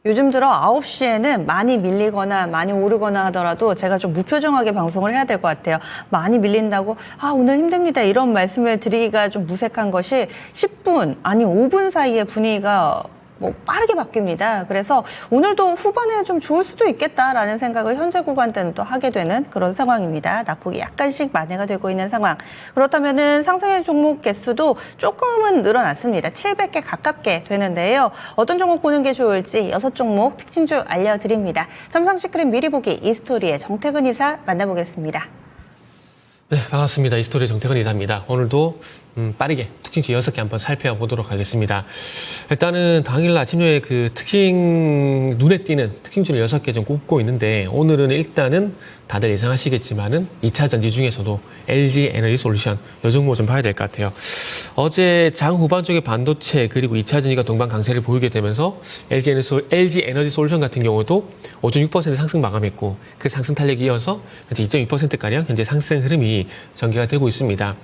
요즘 들어 9시에는 많이 밀리거나 많이 오르거나 하더라도 제가 좀 무표정하게 방송을 해야 될 것 같아요. 많이 밀린다고 오늘 힘듭니다 이런 말씀을 드리기가 좀 무색한 것이 10분 아니 5분 사이에 분위기가 빠르게 바뀝니다. 그래서 오늘도 후반에 좀 좋을 수도 있겠다라는 생각을 현재 구간 때는 또 하게 되는 그런 상황입니다. 낙폭이 약간씩 만회가 되고 있는 상황. 그렇다면은 상승의 종목 개수도 조금은 늘어났습니다. 700개 가깝게 되는데요. 어떤 종목 보는 게 좋을지 6종목 특징주 알려드립니다. 점상시크릿 미리 보기 이스토리의 정태근 이사 만나보겠습니다. 네, 반갑습니다. 이스토리의 정태근 이사입니다. 오늘도 빠르게 특징주 6개 한번 살펴보도록 하겠습니다. 일단은 당일 아침에 그 눈에 띄는 특징주를 6개 좀 꼽고 있는데 오늘은 일단은 다들 예상하시겠지만은 2차 전지 중에서도 LG 에너지 솔루션 이 종목 좀 봐야 될 것 같아요. 어제 장 후반 쪽에 반도체 그리고 2차 전지가 동반 강세를 보이게 되면서 LG 에너지 솔루션 같은 경우도 5.6% 상승 마감했고 그 상승 탄력이 이어서 현재 2.2%가량 현재 상승 흐름이 전개가 되고 있습니다.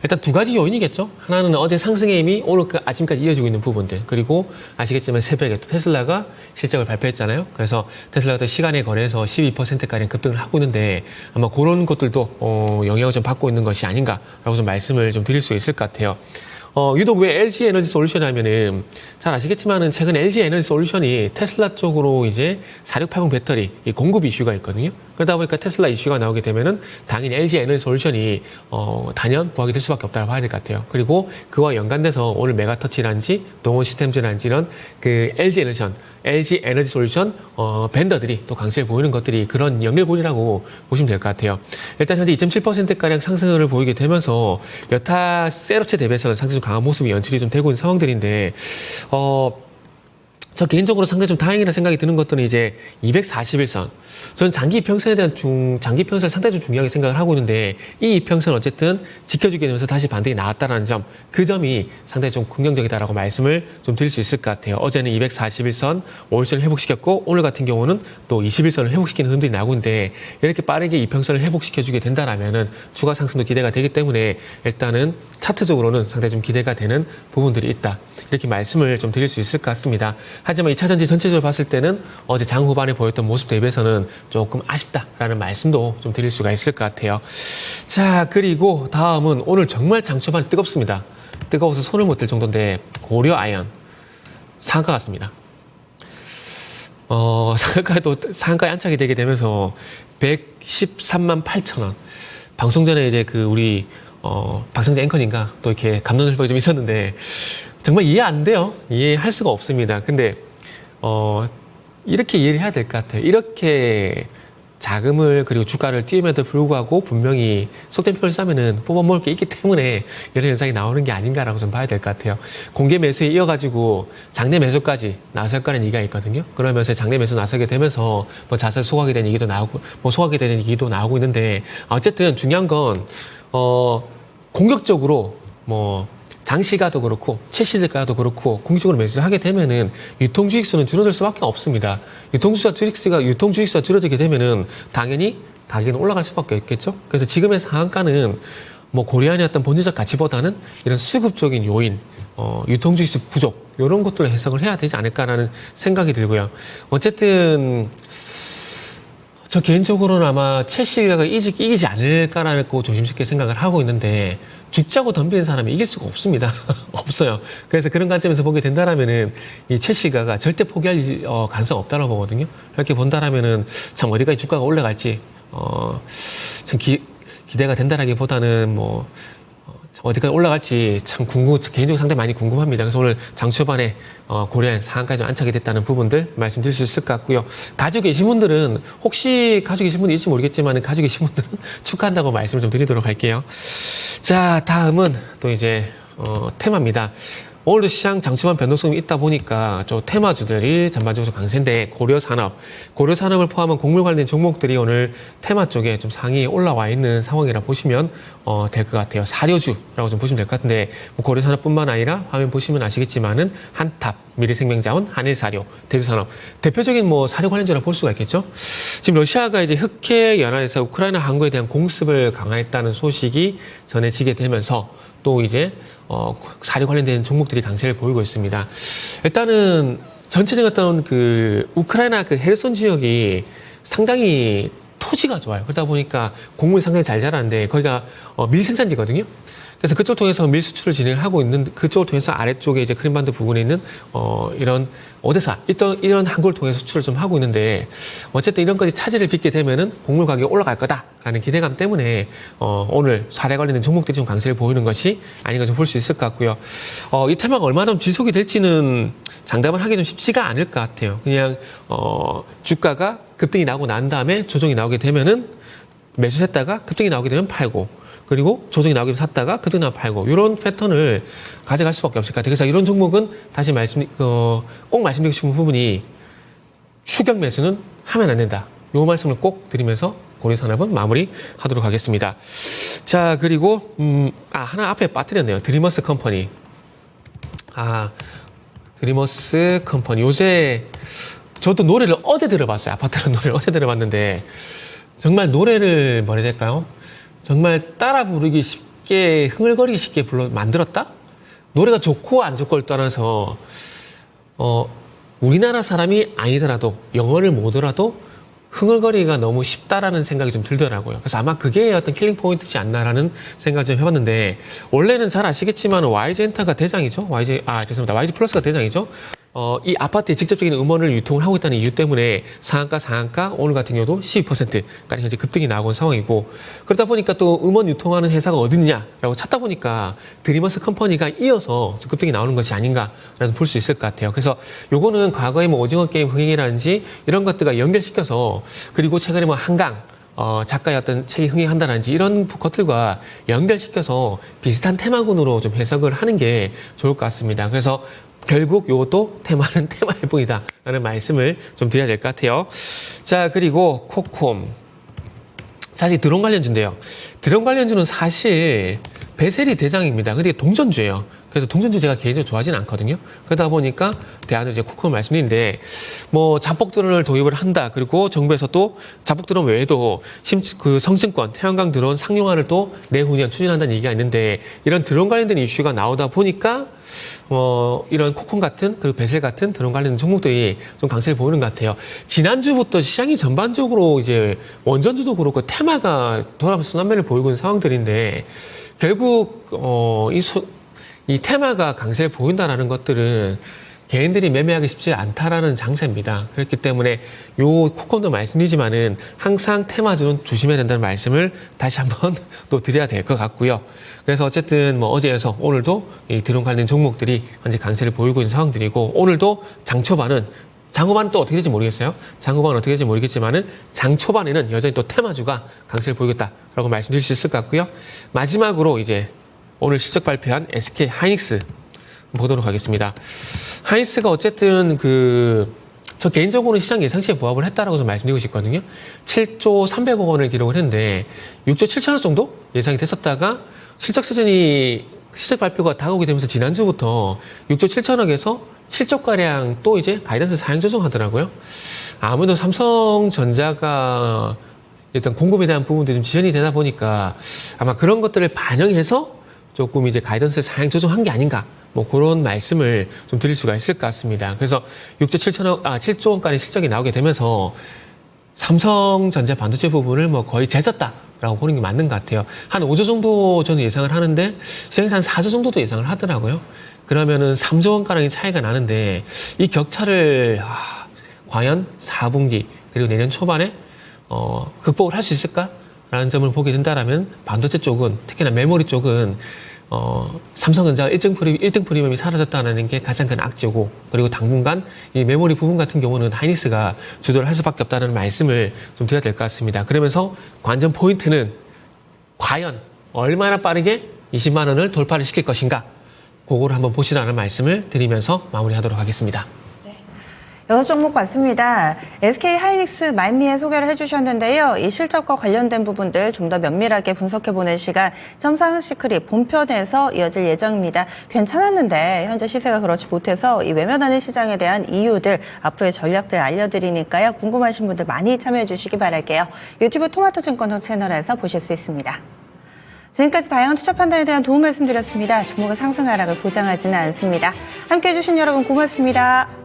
일단 두 가지 요인이겠죠. 하나는 어제 상승의 힘이 오늘 아침까지 이어지고 있는 부분들, 그리고 아시겠지만 새벽에 또 테슬라가 실적을 발표했잖아요. 그래서 테슬라가 시간에 거래해서 12%가량 급등을 하고 있는데 아마 그런 것들도 영향을 좀 받고 있는 것이 아닌가라고 좀 말씀을 좀 드릴 수 있을 것 같아요. 유독 왜 LG 에너지 솔루션 하면은 잘 아시겠지만은 최근 LG 에너지 솔루션이 테슬라 쪽으로 이제 4680 배터리 공급 이슈가 있거든요. 그러다 보니까 테슬라 이슈가 나오게 되면은 당연히 LG 에너지 솔루션이 단연 부각이 될 수밖에 없다고 봐야 될 것 같아요. 그리고 그와 연관돼서 오늘 메가터치란지 동원 시스템즈란지 이런 그 LG 에너지 솔루션 벤더들이 또 강세를 보이는 것들이 그런 연결고리라고 보시면 될 것 같아요. 일단 현재 2.7%가량 상승을 보이게 되면서 여타 셀업체 대비해서는 상승 좀 강한 모습이 연출이 좀 되고 있는 상황들인데 저 개인적으로 상당히 좀 다행이라 생각이 드는 것들은 이제 241선. 저는 장기 이평선에 대한 장기 이평선을 상당히 좀 중요하게 생각을 하고 있는데 이 이평선을 어쨌든 지켜주게 되면서 다시 반등이 나왔다라는 점, 그 점이 상당히 좀 긍정적이다라고 말씀을 좀 드릴 수 있을 것 같아요. 어제는 241선 5일선을 회복시켰고 오늘 같은 경우는 또 21선을 회복시키는 흐름들이 나오고 있는데 이렇게 빠르게 이평선을 회복시켜주게 된다라면은 추가 상승도 기대가 되기 때문에 일단은 차트적으로는 상당히 좀 기대가 되는 부분들이 있다. 이렇게 말씀을 좀 드릴 수 있을 것 같습니다. 하지만 2차 전지 전체적으로 봤을 때는 어제 장 후반에 보였던 모습 대비해서는 조금 아쉽다라는 말씀도 좀 드릴 수가 있을 것 같아요. 자, 그리고 다음은 오늘 정말 장 초반에 뜨겁습니다. 뜨거워서 손을 못 댈 정도인데 고려 아연 상한가 같습니다. 상한가에 안착이 되게 되면서 113만 8천 원. 방송 전에 이제 우리 박성재 앵커님과 또 이렇게 감론을박이 좀 있었는데 정말 이해 안 돼요. 이해할 수가 없습니다. 근데 이렇게 이해를 해야 될 것 같아요. 이렇게 자금을 그리고 주가를 띄움에도 불구하고 분명히 속된 표현을 쓰면은 뽑아먹을 게 있기 때문에 이런 현상이 나오는 게 아닌가라고 좀 봐야 될 것 같아요. 공개 매수에 이어가지고 장내 매수까지 나설 거라는 얘기가 있거든요. 그러면서 장내 매수 나서게 되면서 자살 소각이 되는 얘기도 나오고 소각이 되는 얘기도 나오고 있는데 어쨌든 중요한 건 공격적으로 장시가도 그렇고 최시가도 그렇고 공격적으로 매수를 하게 되면은 유통주식수는 줄어들 수밖에 없습니다. 유통주식수가 줄어들게 되면은 당연히 가격은 올라갈 수밖에 없겠죠. 그래서 지금의 상한가는 고려한의 어떤 본질적 가치보다는 이런 수급적인 요인, 유통주식수 부족 이런 것들을 해석을 해야 되지 않을까라는 생각이 들고요. 어쨌든 저 개인적으로는 아마 최시가가 이기지 않을까라고 조심스럽게 생각을 하고 있는데 죽자고 덤비는 사람이 이길 수가 없습니다. 없어요. 그래서 그런 관점에서 보게 된다라면은 이 최시가가 절대 포기할 가능성 없다고 보거든요. 이렇게 본다라면은 참 어디까지 주가가 올라갈지 참 기대가 된다라기보다는 어디까지 올라갈지 참 개인적으로 상당히 많이 궁금합니다. 그래서 오늘 장 초반에 고려한 상한가에 좀 안착이 됐다는 부분들 말씀드릴 수 있을 것 같고요. 가지고 계신 분들은 혹시 가지고 계신 분이 있을지 모르겠지만 가지고 계신 분들은 축하한다고 말씀을 좀 드리도록 할게요. 자, 다음은 또 이제 테마입니다. 오늘도 시장 장초반 변동성이 있다 보니까 테마주들이 전반적으로 강세인데 고려산업을 포함한 곡물 관련 종목들이 오늘 테마 쪽에 좀 상위에 올라와 있는 상황이라 보시면 될 것 같아요. 사료주라고 좀 보시면 될 것 같은데 고려산업뿐만 아니라 화면 보시면 아시겠지만은 한탑, 미래생명자원, 한일사료, 대두산업 대표적인 사료 관련주라 볼 수가 있겠죠. 지금 러시아가 이제 흑해 연안에서 우크라이나 항구에 대한 공습을 강화했다는 소식이 전해지게 되면서 또 이제 사료 관련된 종목들이 강세를 보이고 있습니다. 일단은 전체적인 어떤 그 우크라이나 그 헤르손 지역이 상당히 토지가 좋아요. 그러다 보니까 곡물이 상당히 잘 자라는데 거기가 밀 생산지거든요. 그래서 그쪽을 통해서 밀 수출을 진행하고 있는 그쪽을 통해서 아래쪽에 이제 크림반도 부근에 있는 이런 오데사 이런 항구를 통해서 수출을 좀 하고 있는데 어쨌든 이런 것이 차질을 빚게 되면은 곡물 가격이 올라갈 거다라는 기대감 때문에 오늘 사례 관련된 종목들이 좀 강세를 보이는 것이 아닌가 좀 볼 수 있을 것 같고요. 이 테마가 얼마나 지속이 될지는 장담을 하기 좀 쉽지가 않을 것 같아요. 그냥 주가가 급등이 나고 난 다음에 조정이 나오게 되면은 매수했다가 급등이 나오게 되면 팔고 그리고 조정이 나오게 되면 샀다가 급등이 나면 팔고 이런 패턴을 가져갈 수밖에 없을 것 같아요. 그래서 이런 종목은 다시 꼭 말씀드리고 싶은 부분이 추격 매수는 하면 안 된다. 이 말씀을 꼭 드리면서 고려산업은 마무리하도록 하겠습니다. 자, 그리고 하나 앞에 빠뜨렸네요. 드리머스 컴퍼니. 드리머스 컴퍼니. 요새 저도 노래를 어제 들어봤어요. 아파트는 노래를 어제 들어봤는데 정말 노래를 뭐라 해야 될까요? 정말 따라 부르기 쉽게 흥얼거리기 쉽게 만들었다? 노래가 좋고 안 좋고를 떠나서 우리나라 사람이 아니더라도 영어를 모더라도 흥얼거리기가 너무 쉽다라는 생각이 좀 들더라고요. 그래서 아마 그게 어떤 킬링 포인트지 않나라는 생각을 좀 해봤는데 원래는 잘 아시겠지만 YG엔터가 대장이죠. YG 플러스가 대장이죠. 이 아파트에 직접적인 음원을 유통을 하고 있다는 이유 때문에 상한가 오늘 같은 경우도 12%까지 현재 급등이 나오고 있는 상황이고 그러다 보니까 또 음원 유통하는 회사가 어딨냐라고 찾다 보니까 드리머스 컴퍼니가 이어서 급등이 나오는 것이 아닌가라는 볼 수 있을 것 같아요. 그래서 요거는 과거에 오징어 게임 흥행이라든지 이런 것들과 연결시켜서 그리고 최근에 한강 작가의 어떤 책이 흥행한다든지 이런 것들과 연결시켜서 비슷한 테마군으로 좀 해석을 하는 게 좋을 것 같습니다. 그래서 결국 이것도 테마는 테마일 뿐이다 라는 말씀을 좀 드려야 될 것 같아요. 자, 그리고 코콤. 사실 드론 관련주인데요. 드론 관련주는 사실 베셀이 대장입니다. 근데 동전주예요. 그래서 동전주 제가 개인적으로 좋아하지는 않거든요. 그러다 보니까 대안을 이제 코콤을 말씀드리는데 자폭 드론을 도입을 한다. 그리고 정부에서 또 자폭 드론 외에도 성층권, 태양광 드론 상용화를 또 내후년 추진한다는 얘기가 있는데 이런 드론 관련된 이슈가 나오다 보니까 이런 코콤 같은 그리고 베셀 같은 드론 관련된 종목들이 좀 강세를 보이는 것 같아요. 지난주부터 시장이 전반적으로 이제 원전주도 그렇고 테마가 돌아가면서 순환매를 보이고 있는 상황들인데 결국 이 테마가 강세를 보인다는 것들은 개인들이 매매하기 쉽지 않다라는 장세입니다. 그렇기 때문에 요 코콤도 말씀드리지만은 항상 테마주는 조심해야 된다는 말씀을 다시 한번 또 드려야 될 것 같고요. 그래서 어쨌든 어제에서 오늘도 이 드론 관련 종목들이 현재 강세를 보이고 있는 상황들이고 오늘도 장초반은 또 어떻게 될지 모르겠어요. 장후반은 어떻게 될지 모르겠지만은 장초반에는 여전히 또 테마주가 강세를 보이겠다라고 말씀드릴 수 있을 것 같고요. 마지막으로 이제 오늘 실적 발표한 SK 하이닉스 보도록 하겠습니다. 하이닉스가 어쨌든 저 개인적으로는 시장 예상치에 부합을 했다라고 좀 말씀드리고 싶거든요. 7조 300억 원을 기록을 했는데 6조 7천억 정도 예상이 됐었다가 실적 발표가 다가오게 되면서 지난주부터 6조 7천억에서 7조가량 또 이제 가이던스 사양 조정하더라고요. 아무래도 삼성전자가 일단 공급에 대한 부분도 좀 지연이 되다 보니까 아마 그런 것들을 반영해서 조금 이제 가이던스 사양 조정한 게 아닌가 그런 말씀을 좀 드릴 수가 있을 것 같습니다. 그래서 7조 원가의 실적이 나오게 되면서 삼성전자 반도체 부분을 거의 제졌다라고 보는 게 맞는 것 같아요. 한 5조 정도 저는 예상을 하는데 시장에서 한 4조 정도도 예상을 하더라고요. 그러면은 3조 원가량의 차이가 나는데 이 격차를 과연 4분기 그리고 내년 초반에 극복을 할 수 있을까라는 점을 보게 된다라면 반도체 쪽은 특히나 메모리 쪽은 삼성전자가 1등 프리미엄이 사라졌다는 게 가장 큰 악재고 그리고 당분간 이 메모리 부분 같은 경우는 하이닉스가 주도를 할 수밖에 없다는 말씀을 좀 드려야 될 것 같습니다. 그러면서 관전 포인트는 과연 얼마나 빠르게 20만 원을 돌파를 시킬 것인가 그거를 한번 보시라는 말씀을 드리면서 마무리하도록 하겠습니다. 6종목 봤습니다. SK 하이닉스 말미에 소개를 해주셨는데요. 이 실적과 관련된 부분들 좀 더 면밀하게 분석해보는 시간 점상 시크릿 본편에서 이어질 예정입니다. 괜찮았는데 현재 시세가 그렇지 못해서 이 외면하는 시장에 대한 이유들 앞으로의 전략들 알려드리니까요. 궁금하신 분들 많이 참여해주시기 바랄게요. 유튜브 토마토증권 채널에서 보실 수 있습니다. 지금까지 다양한 투자 판단에 대한 도움 말씀드렸습니다. 종목은 상승 하락을 보장하지는 않습니다. 함께해 주신 여러분 고맙습니다.